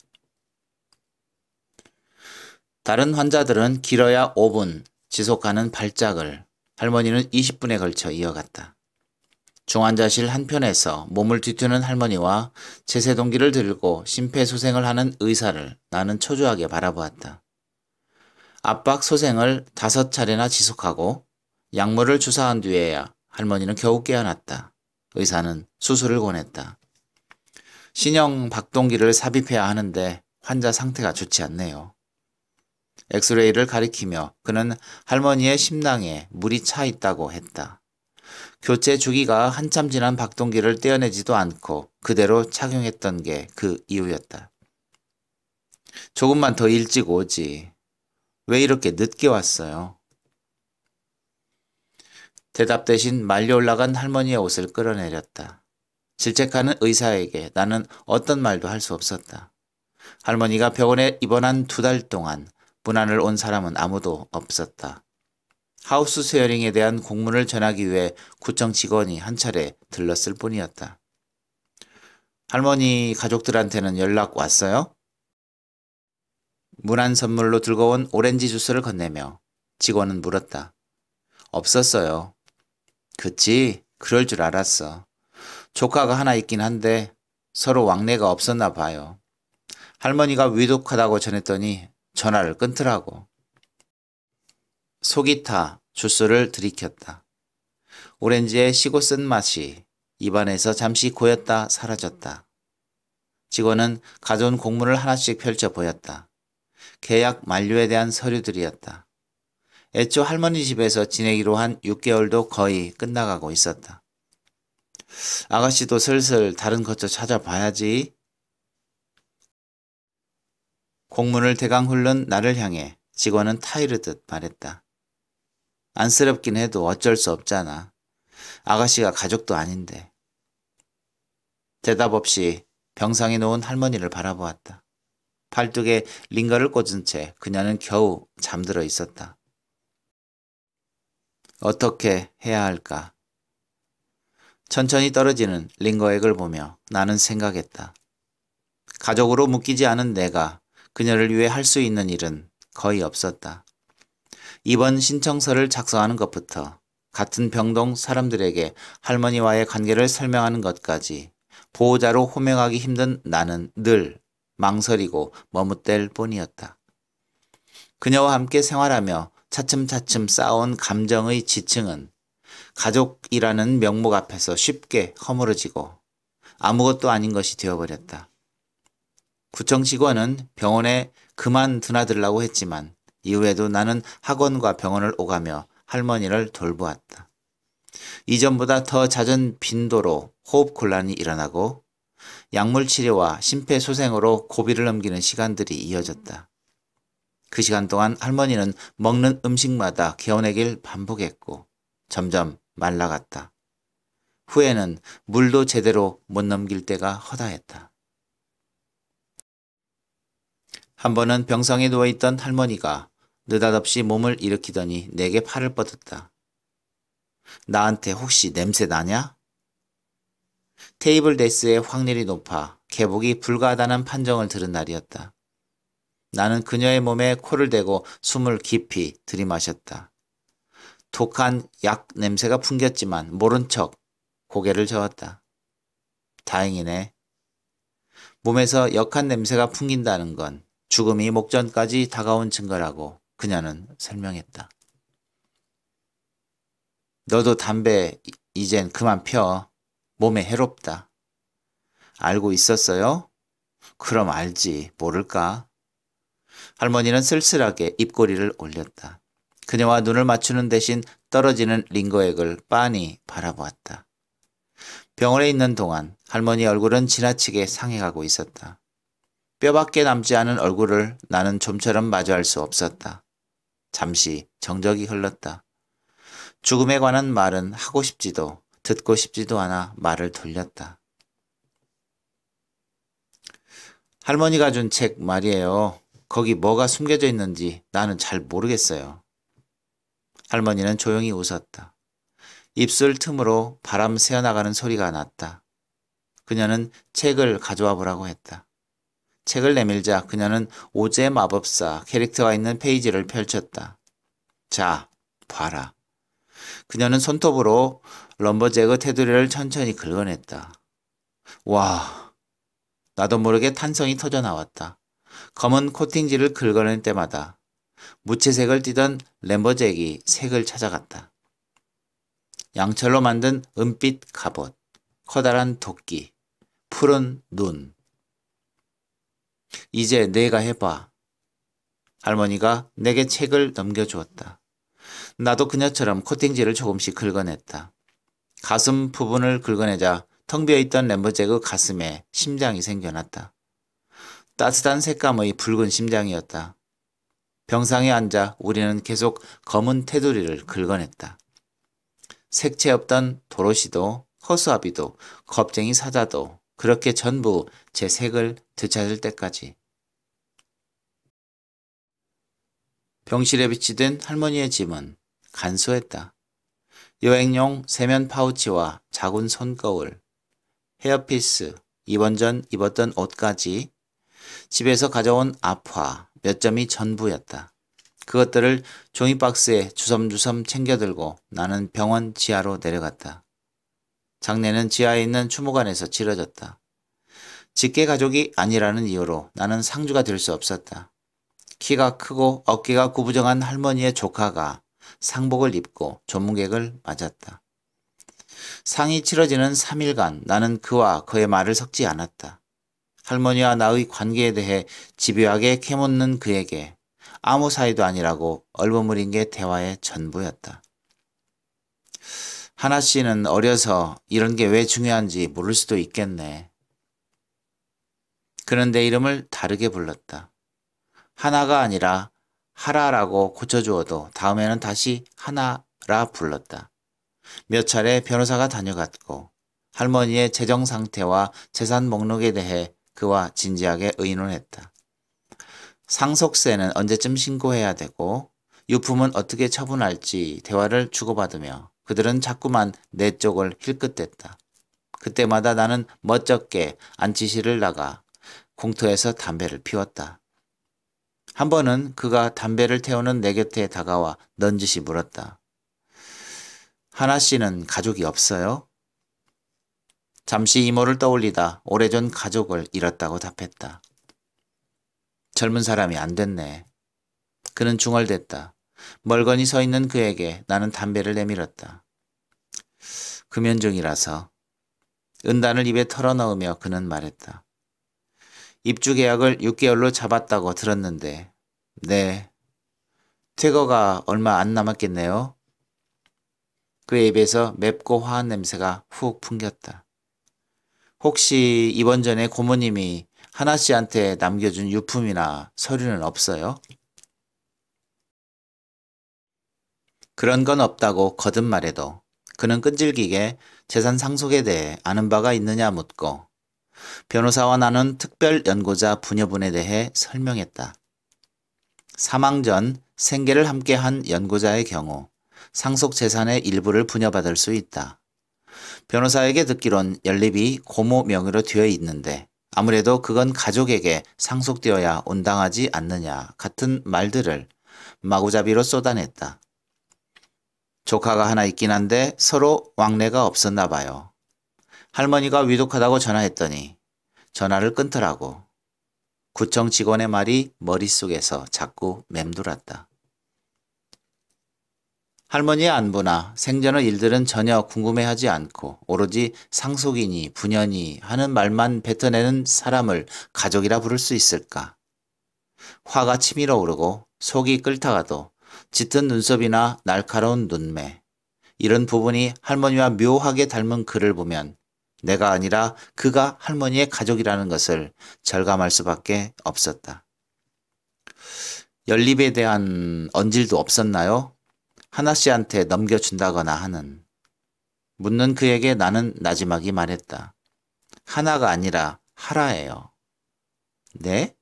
다른 환자들은 길어야 5분 지속하는 발작을 할머니는 20분에 걸쳐 이어갔다. 중환자실 한편에서 몸을 뒤트는 할머니와 제세동기를 들고 심폐소생을 하는 의사를 나는 초조하게 바라보았다. 압박 소생을 5차례나 지속하고 약물을 주사한 뒤에야 할머니는 겨우 깨어났다. 의사는 수술을 권했다. 신형 박동기를 삽입해야 하는데 환자 상태가 좋지 않네요. 엑스레이를 가리키며 그는 할머니의 심낭에 물이 차 있다고 했다. 교체 주기가 한참 지난 박동기를 떼어내지도 않고 그대로 착용했던 게 그 이유였다. 조금만 더 일찍 오지. 왜 이렇게 늦게 왔어요? 대답 대신 말려 올라간 할머니의 옷을 끌어내렸다. 질책하는 의사에게 나는 어떤 말도 할 수 없었다. 할머니가 병원에 입원한 2달 동안 문안을 온 사람은 아무도 없었다. 하우스 쉐어링에 대한 공문을 전하기 위해 구청 직원이 한 차례 들렀을 뿐이었다. 할머니 가족들한테는 연락 왔어요? 문안 선물로 들고 온 오렌지 주스를 건네며 직원은 물었다. 없었어요. 그치? 그럴 줄 알았어. 조카가 하나 있긴 한데 서로 왕래가 없었나 봐요. 할머니가 위독하다고 전했더니 전화를 끊더라고. 속이 타 주스를 들이켰다. 오렌지의 시고 쓴 맛이 입안에서 잠시 고였다 사라졌다. 직원은 가져온 공문을 하나씩 펼쳐 보였다. 계약 만료에 대한 서류들이었다. 애초 할머니 집에서 지내기로 한 6개월도 거의 끝나가고 있었다. 아가씨도 슬슬 다른 것 좀 찾아봐야지. 공문을 대강 훑는 나를 향해 직원은 타이르듯 말했다. 안쓰럽긴 해도 어쩔 수 없잖아. 아가씨가 가족도 아닌데. 대답 없이 병상에 놓은 할머니를 바라보았다. 팔뚝에 링거를 꽂은 채 그녀는 겨우 잠들어 있었다. 어떻게 해야 할까? 천천히 떨어지는 링거액을 보며 나는 생각했다. 가족으로 묶이지 않은 내가 그녀를 위해 할 수 있는 일은 거의 없었다. 입원 신청서를 작성하는 것부터 같은 병동 사람들에게 할머니와의 관계를 설명하는 것까지 보호자로 호명하기 힘든 나는 늘 망설이고 머뭇댈 뿐이었다. 그녀와 함께 생활하며 차츰차츰 쌓아온 감정의 지층은 가족이라는 명목 앞에서 쉽게 허물어지고 아무것도 아닌 것이 되어버렸다. 구청 직원은 병원에 그만 드나들라고 했지만 이후에도 나는 학원과 병원을 오가며 할머니를 돌보았다. 이전보다 더 잦은 빈도로 호흡곤란이 일어나고 약물 치료와 심폐소생으로 고비를 넘기는 시간들이 이어졌다. 그 시간 동안 할머니는 먹는 음식마다 개운하길 반복했고 점점 말라갔다. 후에는 물도 제대로 못 넘길 때가 허다했다. 한 번은 병상에 누워있던 할머니가 느닷없이 몸을 일으키더니 내게 팔을 뻗었다. 나한테 혹시 냄새 나냐? 테이블 데스의 확률이 높아 개복이 불가하다는 판정을 들은 날이었다. 나는 그녀의 몸에 코를 대고 숨을 깊이 들이마셨다. 독한 약 냄새가 풍겼지만 모른 척 고개를 저었다. 다행이네. 몸에서 역한 냄새가 풍긴다는 건 죽음이 목전까지 다가온 증거라고 그녀는 설명했다. 너도 담배 이젠 그만 펴. 몸에 해롭다. 알고 있었어요? 그럼 알지. 모를까? 할머니는 쓸쓸하게 입꼬리를 올렸다. 그녀와 눈을 맞추는 대신 떨어지는 링거액을 빤히 바라보았다. 병원에 있는 동안 할머니 얼굴은 지나치게 상해가고 있었다. 뼈밖에 남지 않은 얼굴을 나는 좀처럼 마주할 수 없었다. 잠시 정적이 흘렀다. 죽음에 관한 말은 하고 싶지도 듣고 싶지도 않아 말을 돌렸다. 할머니가 준 책 말이에요. 거기 뭐가 숨겨져 있는지 나는 잘 모르겠어요. 할머니는 조용히 웃었다. 입술 틈으로 바람 새어나가는 소리가 났다. 그녀는 책을 가져와 보라고 했다. 책을 내밀자 그녀는 오제 마법사 캐릭터가 있는 페이지를 펼쳤다. 자, 봐라. 그녀는 손톱으로 럼버제그 테두리를 천천히 긁어냈다. 와, 나도 모르게 탄성이 터져 나왔다. 검은 코팅지를 긁어낼 때마다 무채색을 띠던 럼버잭이 색을 찾아갔다. 양철로 만든 은빛 갑옷, 커다란 도끼, 푸른 눈. 이제 내가 해봐. 할머니가 내게 책을 넘겨주었다. 나도 그녀처럼 코팅지를 조금씩 긁어냈다. 가슴 부분을 긁어내자 텅 비어있던 램버제그 가슴에 심장이 생겨났다. 따뜻한 색감의 붉은 심장이었다. 병상에 앉아 우리는 계속 검은 테두리를 긁어냈다. 색채 없던 도로시도 허수아비도 겁쟁이 사자도 그렇게 전부 제 색을 되찾을 때까지. 병실에 비치된 할머니의 짐은 간소했다. 여행용 세면 파우치와 작은 손거울, 헤어피스, 입원 전 입었던 옷까지 집에서 가져온 아파 몇 점이 전부였다. 그것들을 종이박스에 주섬주섬 챙겨들고 나는 병원 지하로 내려갔다. 장례는 지하에 있는 추모관에서 치러졌다. 직계 가족이 아니라는 이유로 나는 상주가 될 수 없었다. 키가 크고 어깨가 구부정한 할머니의 조카가 상복을 입고 조문객을 맞았다. 상이 치러지는 3일간 나는 그와 그의 말을 섞지 않았다. 할머니와 나의 관계에 대해 집요하게 캐묻는 그에게 아무 사이도 아니라고 얼버무린 게 대화의 전부였다. 하나 씨는 어려서 이런 게 왜 중요한지 모를 수도 있겠네. 그는 내 이름을 다르게 불렀다. 하나가 아니라 하라라고 고쳐주어도 다음에는 다시 하나라 불렀다. 몇 차례 변호사가 다녀갔고 할머니의 재정 상태와 재산 목록에 대해 그와 진지하게 의논했다. 상속세는 언제쯤 신고해야 되고 유품은 어떻게 처분할지 대화를 주고받으며 그들은 자꾸만 내 쪽을 힐끗댔다. 그때마다 나는 멋쩍게 안치실을 나가 공터에서 담배를 피웠다. 한 번은 그가 담배를 태우는 내 곁에 다가와 넌지시 물었다. 하나 씨는 가족이 없어요? 잠시 이모를 떠올리다 오래전 가족을 잃었다고 답했다. 젊은 사람이 안 됐네. 그는 중얼댔다. 멀거니 서 있는 그에게 나는 담배를 내밀었다. 금연중이라서. 은단을 입에 털어넣으며 그는 말했다. 입주 계약을 6개월로 잡았다고 들었는데. 네. 퇴거가 얼마 안 남았겠네요. 그의 입에서 맵고 화한 냄새가 훅 풍겼다. 혹시 이번 전에 고모님이 하나 씨한테 남겨준 유품이나 서류는 없어요? 그런 건 없다고 거듭 말해도 그는 끈질기게 재산 상속에 대해 아는 바가 있느냐 묻고 변호사와 나눈 특별 연고자 부녀분에 대해 설명했다. 사망 전 생계를 함께한 연고자의 경우 상속 재산의 일부를 부녀받을 수 있다. 변호사에게 듣기론 연립이 고모 명의로 되어 있는데 아무래도 그건 가족에게 상속되어야 온당하지 않느냐 같은 말들을 마구잡이로 쏟아냈다. 조카가 하나 있긴 한데 서로 왕래가 없었나 봐요. 할머니가 위독하다고 전화했더니 전화를 끊더라고. 구청 직원의 말이 머릿속에서 자꾸 맴돌았다. 할머니의 안부나 생전의 일들은 전혀 궁금해하지 않고 오로지 상속이니 부녀니 하는 말만 뱉어내는 사람을 가족이라 부를 수 있을까? 화가 치밀어 오르고 속이 끓다가도 짙은 눈썹이나 날카로운 눈매, 이런 부분이 할머니와 묘하게 닮은 그를 보면 내가 아니라 그가 할머니의 가족이라는 것을 절감할 수밖에 없었다. 연립에 대한 언질도 없었나요? 하나 씨한테 넘겨준다거나 하는. 묻는 그에게 나는 나지막이 말했다. 하나가 아니라 하라예요. 네?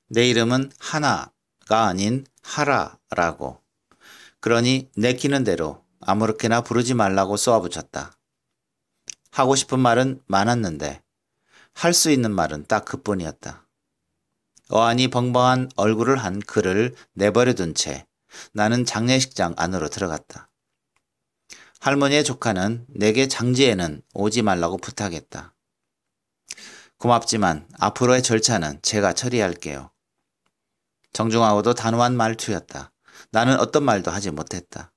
내 이름은 하나가 아닌 하라라고. 그러니 내키는 대로 아무렇게나 부르지 말라고 쏘아붙였다. 하고 싶은 말은 많았는데 할 수 있는 말은 딱 그뿐이었다. 어안이 벙벙한 얼굴을 한 그를 내버려둔 채 나는 장례식장 안으로 들어갔다. 할머니의 조카는 내게 장지에는 오지 말라고 부탁했다. 고맙지만 앞으로의 절차는 제가 처리할게요. 정중하고도 단호한 말투였다. 나는 어떤 말도 하지 못했다.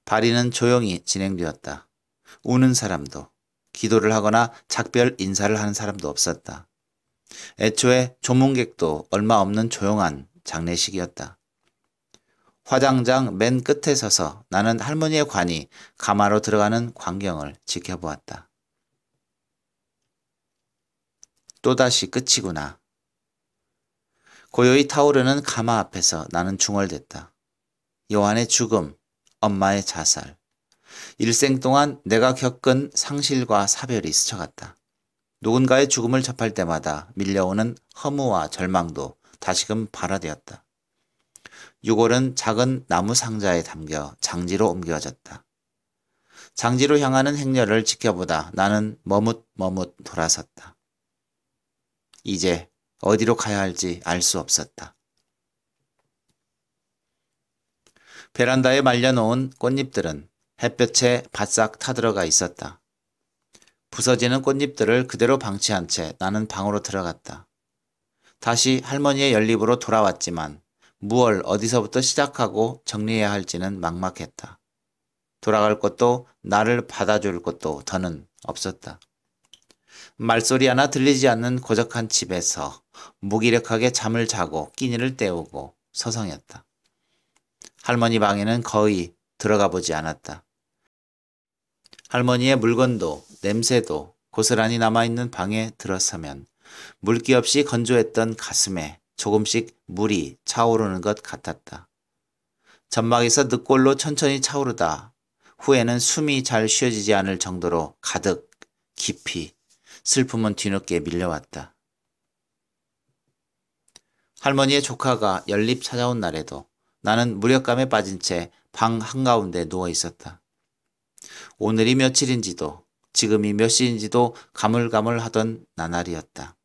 발의는 조용히 진행되었다. 우는 사람도, 기도를 하거나 작별 인사를 하는 사람도 없었다. 애초에 조문객도 얼마 없는 조용한 장례식이었다. 화장장 맨 끝에 서서 나는 할머니의 관이 가마로 들어가는 광경을 지켜보았다. 또다시 끝이구나. 고요히 타오르는 가마 앞에서 나는 중얼댔다. 요한의 죽음, 엄마의 자살. 일생 동안 내가 겪은 상실과 사별이 스쳐갔다. 누군가의 죽음을 접할 때마다 밀려오는 허무와 절망도 다시금 발화되었다. 유골은 작은 나무 상자에 담겨 장지로 옮겨졌다. 장지로 향하는 행렬을 지켜보다 나는 머뭇머뭇 돌아섰다. 이제 어디로 가야 할지 알 수 없었다. 베란다에 말려놓은 꽃잎들은 햇볕에 바싹 타들어가 있었다. 부서지는 꽃잎들을 그대로 방치한 채 나는 방으로 들어갔다. 다시 할머니의 연립으로 돌아왔지만 무얼 어디서부터 시작하고 정리해야 할지는 막막했다. 돌아갈 곳도 나를 받아줄 곳도 더는 없었다. 말소리 하나 들리지 않는 고적한 집에서 무기력하게 잠을 자고 끼니를 때우고 서성였다. 할머니 방에는 거의 들어가 보지 않았다. 할머니의 물건도 냄새도 고스란히 남아있는 방에 들어서면 물기 없이 건조했던 가슴에 조금씩 물이 차오르는 것 같았다. 점막에서 늑골로 천천히 차오르다 후에는 숨이 잘 쉬어지지 않을 정도로 가득 깊이 슬픔은 뒤늦게 밀려왔다. 할머니의 조카가 연립 찾아온 날에도 나는 무력감에 빠진 채 방 한가운데 누워 있었다. 오늘이 며칠인지도 지금이 몇 시인지도 가물가물하던 나날이었다.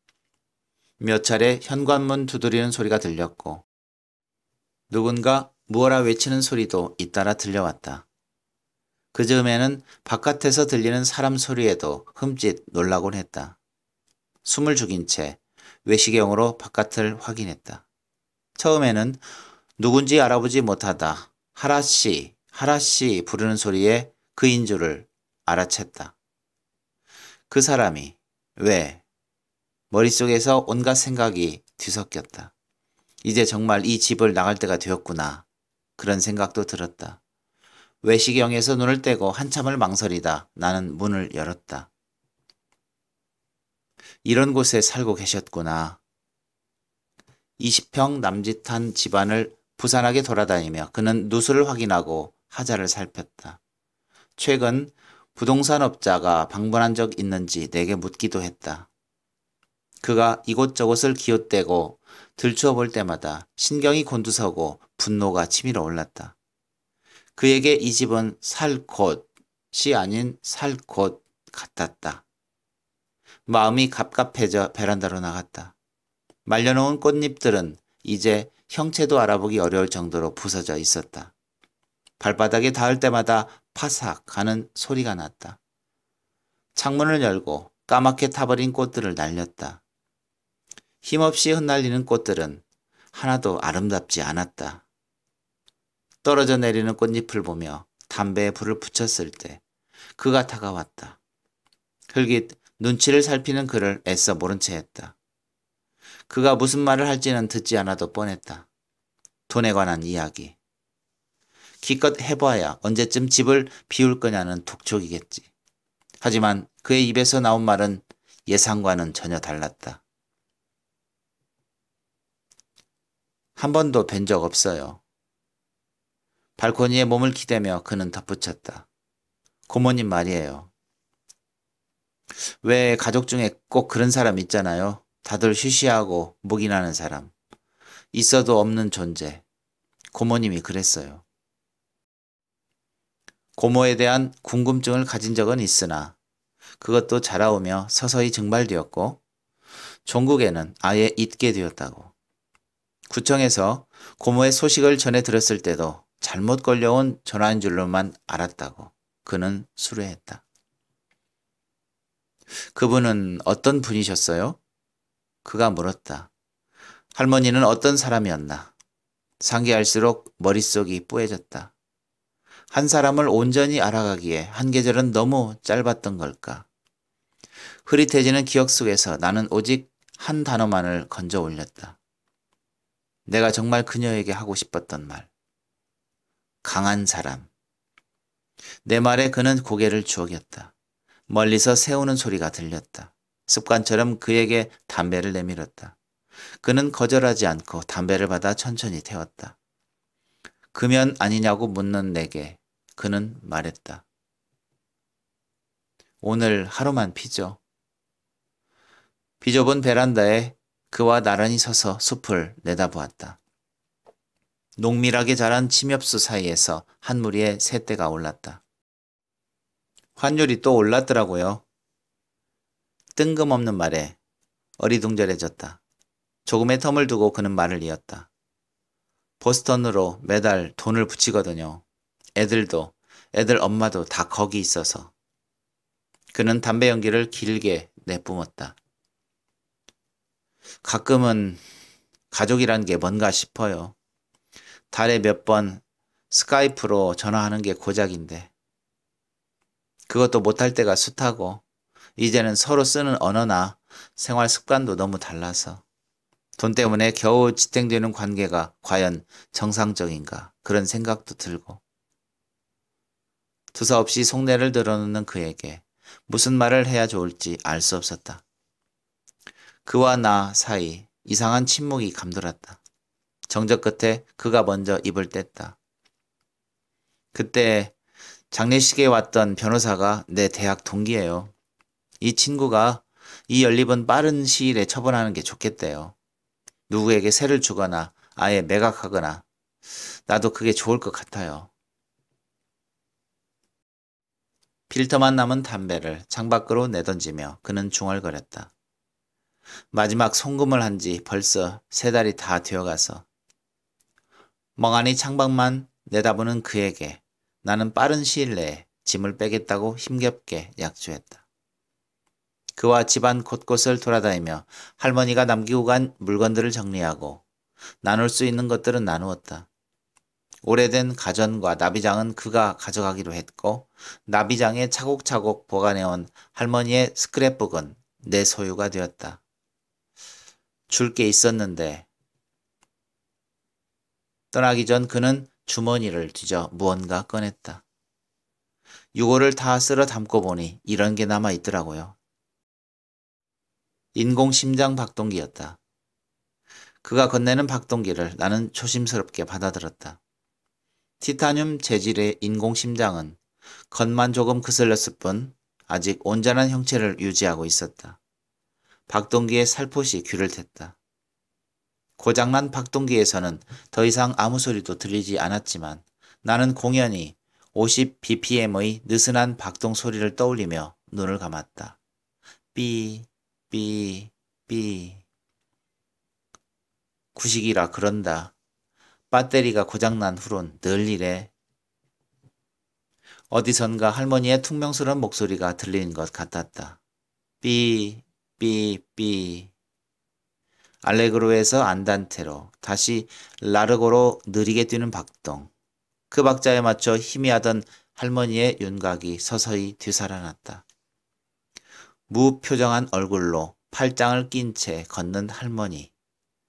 몇 차례 현관문 두드리는 소리가 들렸고 누군가 무어라 외치는 소리도 잇따라 들려왔다. 그 즈음에는 바깥에서 들리는 사람 소리에도 흠칫 놀라곤 했다. 숨을 죽인 채 외시경으로 바깥을 확인했다. 처음에는 누군지 알아보지 못하다 하라씨, 하라씨 부르는 소리에 그인 줄을 알아챘다. 그 사람이 왜? 머릿속에서 온갖 생각이 뒤섞였다. 이제 정말 이 집을 나갈 때가 되었구나. 그런 생각도 들었다. 외시경에서 눈을 떼고 한참을 망설이다 나는 문을 열었다. 이런 곳에 살고 계셨구나. 20평 남짓한 집안을 부산하게 돌아다니며 그는 누수를 확인하고 하자를 살폈다. 최근 부동산업자가 방문한 적 있는지 내게 묻기도 했다. 그가 이곳저곳을 기웃대고 들추어 볼 때마다 신경이 곤두서고 분노가 치밀어 올랐다. 그에게 이 집은 살 곳이 아닌 살 곳 같았다. 마음이 갑갑해져 베란다로 나갔다. 말려놓은 꽃잎들은 이제 형체도 알아보기 어려울 정도로 부서져 있었다. 발바닥에 닿을 때마다 파삭 하는 소리가 났다. 창문을 열고 까맣게 타버린 꽃들을 날렸다. 힘없이 흩날리는 꽃들은 하나도 아름답지 않았다. 떨어져 내리는 꽃잎을 보며 담배에 불을 붙였을 때 그가 다가왔다. 흘깃 눈치를 살피는 그를 애써 모른 채 했다. 그가 무슨 말을 할지는 듣지 않아도 뻔했다. 돈에 관한 이야기. 기껏 해봐야 언제쯤 집을 비울 거냐는 독촉이겠지. 하지만 그의 입에서 나온 말은 예상과는 전혀 달랐다. 한 번도 뵌 적 없어요. 발코니에 몸을 기대며 그는 덧붙였다. 고모님 말이에요. 왜 가족 중에 꼭 그런 사람 있잖아요. 다들 쉬쉬하고 묵인하는 사람. 있어도 없는 존재. 고모님이 그랬어요. 고모에 대한 궁금증을 가진 적은 있으나 그것도 자라오며 서서히 증발되었고 종국에는 아예 잊게 되었다고. 구청에서 고모의 소식을 전해 들었을 때도 잘못 걸려온 전화인 줄로만 알았다고 그는 수뢰했다. 그분은 어떤 분이셨어요? 그가 물었다. 할머니는 어떤 사람이었나? 상기할수록 머릿속이 뿌얘졌다. 한 사람을 온전히 알아가기에 한 계절은 너무 짧았던 걸까? 흐릿해지는 기억 속에서 나는 오직 한 단어만을 건져 올렸다. 내가 정말 그녀에게 하고 싶었던 말. 강한 사람. 내 말에 그는 고개를 주워겼다. 멀리서 새우는 소리가 들렸다. 습관처럼 그에게 담배를 내밀었다. 그는 거절하지 않고 담배를 받아 천천히 태웠다. 금연 아니냐고 묻는 내게 그는 말했다. 오늘 하루만 피죠. 비좁은 베란다에 그와 나란히 서서 숲을 내다보았다. 농밀하게 자란 침엽수 사이에서 한 무리의 새떼가 올랐다. 환율이 또 올랐더라고요. 뜬금없는 말에 어리둥절해졌다. 조금의 텀을 두고 그는 말을 이었다. 보스턴으로 매달 돈을 붙이거든요. 애들 엄마도 다 거기 있어서. 그는 담배 연기를 길게 내뿜었다. 가끔은 가족이란 게 뭔가 싶어요. 달에 몇 번 스카이프로 전화하는 게 고작인데 그것도 못할 때가 숱하고 이제는 서로 쓰는 언어나 생활 습관도 너무 달라서 돈 때문에 겨우 지탱되는 관계가 과연 정상적인가 그런 생각도 들고 두서없이 속내를 드러놓는 그에게 무슨 말을 해야 좋을지 알 수 없었다. 그와 나 사이 이상한 침묵이 감돌았다. 정적 끝에 그가 먼저 입을 뗐다. 그때 장례식에 왔던 변호사가 내 대학 동기예요. 이 친구가 이 연립은 빠른 시일에 처분하는 게 좋겠대요. 누구에게 세를 주거나 아예 매각하거나 나도 그게 좋을 것 같아요. 필터만 남은 담배를 창밖으로 내던지며 그는 중얼거렸다. 마지막 송금을 한 지 벌써 3달이 다 되어가서 멍하니 창밖만 내다보는 그에게 나는 빠른 시일 내에 짐을 빼겠다고 힘겹게 약조했다. 그와 집안 곳곳을 돌아다니며 할머니가 남기고 간 물건들을 정리하고 나눌 수 있는 것들은 나누었다. 오래된 가전과 나비장은 그가 가져가기로 했고 나비장에 차곡차곡 보관해온 할머니의 스크랩북은 내 소유가 되었다. 줄 게 있었는데 떠나기 전 그는 주머니를 뒤져 무언가 꺼냈다. 유골을 다 쓸어 담고 보니 이런 게 남아 있더라고요. 인공심장 박동기였다. 그가 건네는 박동기를 나는 조심스럽게 받아들었다. 티타늄 재질의 인공심장은 겉만 조금 그슬렸을 뿐 아직 온전한 형체를 유지하고 있었다. 박동기의 살포시 귀를 텄다. 고장난 박동기에서는 더 이상 아무 소리도 들리지 않았지만 나는 공연히 50bpm의 느슨한 박동 소리를 떠올리며 눈을 감았다. 삐, 삐, 삐. 구식이라 그런다. 배터리가 고장난 후론 늘 이래. 어디선가 할머니의 퉁명스러운 목소리가 들리는 것 같았다. 삐, 삐, 삐. 알레그로에서 안단테로, 다시 라르고로 느리게 뛰는 박동. 그 박자에 맞춰 희미하던 할머니의 윤곽이 서서히 되살아났다. 무표정한 얼굴로 팔짱을 낀 채 걷는 할머니.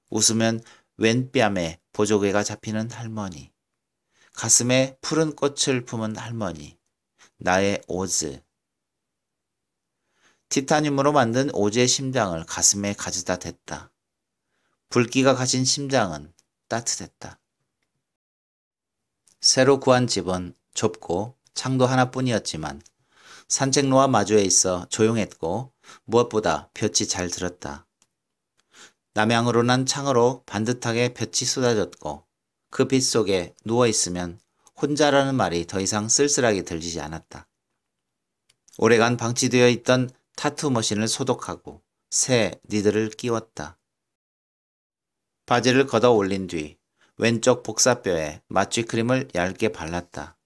웃으면 왼 뺨에 보조개가 잡히는 할머니. 가슴에 푸른 꽃을 품은 할머니. 나의 오즈. 티타늄으로 만든 오즈의 심장을 가슴에 가져다 댔다. 붉기가 가진 심장은 따뜻했다. 새로 구한 집은 좁고 창도 하나뿐이었지만 산책로와 마주에 있어 조용했고 무엇보다 볕이 잘 들었다. 남향으로 난 창으로 반듯하게 볕이 쏟아졌고 그 빛 속에 누워있으면 혼자라는 말이 더 이상 쓸쓸하게 들리지 않았다. 오래간 방치되어 있던 타투 머신을 소독하고 새 니들을 끼웠다. 바지를 걷어 올린 뒤 왼쪽 복사뼈에 맞쥐 크림을 얇게 발랐다.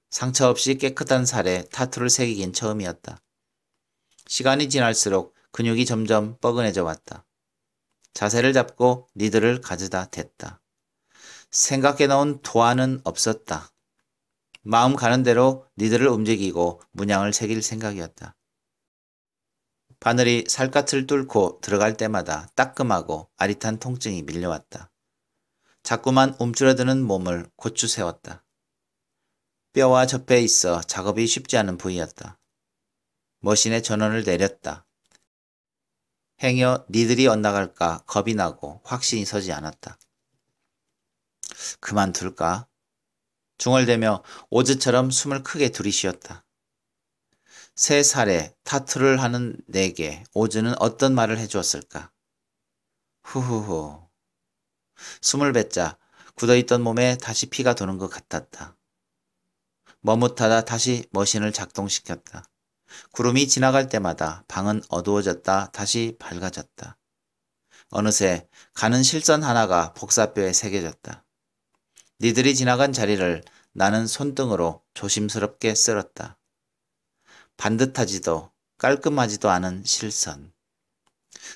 상처 없이 깨끗한 살에 타투를 새기긴 처음이었다. 시간이 지날수록 근육이 점점 뻐근해져 왔다. 자세를 잡고 니들을 가져다 댔다. 생각해 놓은 도안은 없었다. 마음 가는 대로 니들을 움직이고 문양을 새길 생각이었다. 바늘이 살갗을 뚫고 들어갈 때마다 따끔하고 아릿한 통증이 밀려왔다. 자꾸만 움츠러드는 몸을 고추 세웠다. 뼈와 접해 있어 작업이 쉽지 않은 부위였다. 머신의 전원을 내렸다. 행여 니들이 엇나갈까 겁이 나고 확신이 서지 않았다. 그만둘까? 중얼대며 오즈처럼 숨을 크게 들이쉬었다. 3살에 타투를 하는 내게 오즈는 어떤 말을 해주었을까? 후후후. 숨을 뱉자 굳어있던 몸에 다시 피가 도는 것 같았다. 머뭇하다 다시 머신을 작동시켰다. 구름이 지나갈 때마다 방은 어두워졌다 다시 밝아졌다. 어느새 가는 실선 하나가 복사뼈에 새겨졌다. 니들이 지나간 자리를 나는 손등으로 조심스럽게 쓸었다. 반듯하지도 깔끔하지도 않은 실선.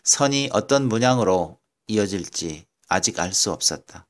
선이 어떤 문양으로 이어질지 아직 알 수 없었다.